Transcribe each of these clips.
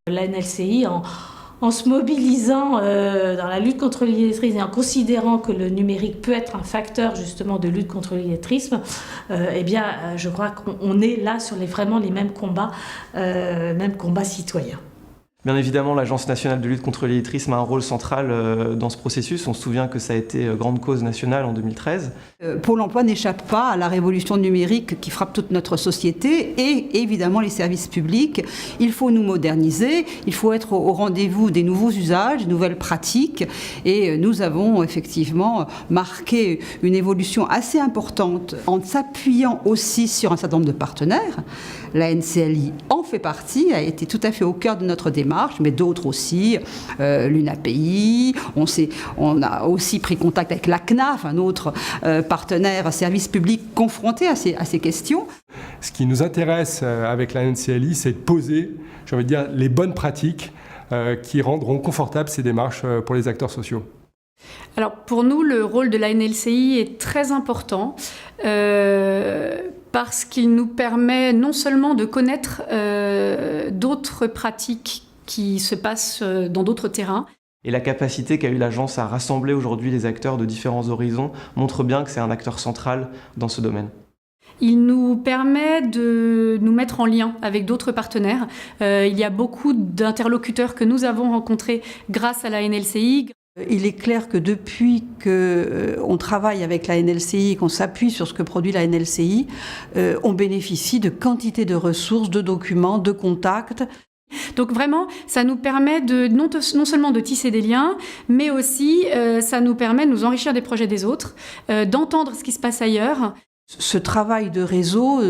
La NLCI, en se mobilisant dans la lutte contre l'illettrisme et en considérant que le numérique peut être un facteur justement de lutte contre l'illettrisme, je crois qu'on est là sur vraiment les mêmes combats citoyens. Bien évidemment, l'Agence nationale de lutte contre l'illettrisme a un rôle central dans ce processus. On se souvient que ça a été grande cause nationale en 2013. Pôle emploi n'échappe pas à la révolution numérique qui frappe toute notre société et évidemment les services publics. Il faut nous moderniser, il faut être au rendez-vous des nouveaux usages, des nouvelles pratiques. Et nous avons effectivement marqué une évolution assez importante en s'appuyant aussi sur un certain nombre de partenaires. La NCLI en fait partie, a été tout à fait au cœur de notre démarche, mais d'autres aussi, l'UNAPI, on a aussi pris contact avec la CNAF, un autre partenaire service public confronté à ces questions. Ce qui nous intéresse avec la NCLI, c'est de poser, j'ai envie de dire, les bonnes pratiques qui rendront confortables ces démarches pour les acteurs sociaux. Alors pour nous, le rôle de la NLCI est très important parce qu'il nous permet non seulement de connaître d'autres pratiques qui se passent dans d'autres terrains. Et la capacité qu'a eu l'agence à rassembler aujourd'hui les acteurs de différents horizons montre bien que c'est un acteur central dans ce domaine. Il nous permet de nous mettre en lien avec d'autres partenaires. Il y a beaucoup d'interlocuteurs que nous avons rencontrés grâce à la NLCI. Il est clair que depuis qu'on travaille avec la NLCI, qu'on s'appuie sur ce que produit la NLCI, on bénéficie de quantité de ressources, de documents, de contacts. Donc vraiment, ça nous permet non seulement de tisser des liens, mais aussi ça nous permet de nous enrichir des projets des autres, d'entendre ce qui se passe ailleurs. Ce travail de réseau,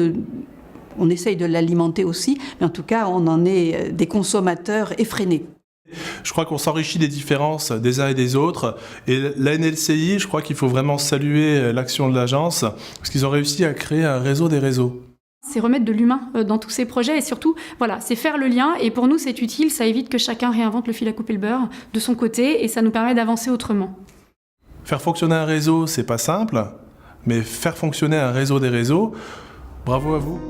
on essaye de l'alimenter aussi, mais en tout cas, on en est des consommateurs effrénés. Je crois qu'on s'enrichit des différences des uns et des autres. Et la NLCI, je crois qu'il faut vraiment saluer l'action de l'agence, parce qu'ils ont réussi à créer un réseau des réseaux. C'est remettre de l'humain dans tous ces projets et surtout, voilà, c'est faire le lien. Et pour nous, c'est utile, ça évite que chacun réinvente le fil à couper le beurre de son côté et ça nous permet d'avancer autrement. Faire fonctionner un réseau, c'est pas simple, mais faire fonctionner un réseau des réseaux, bravo à vous.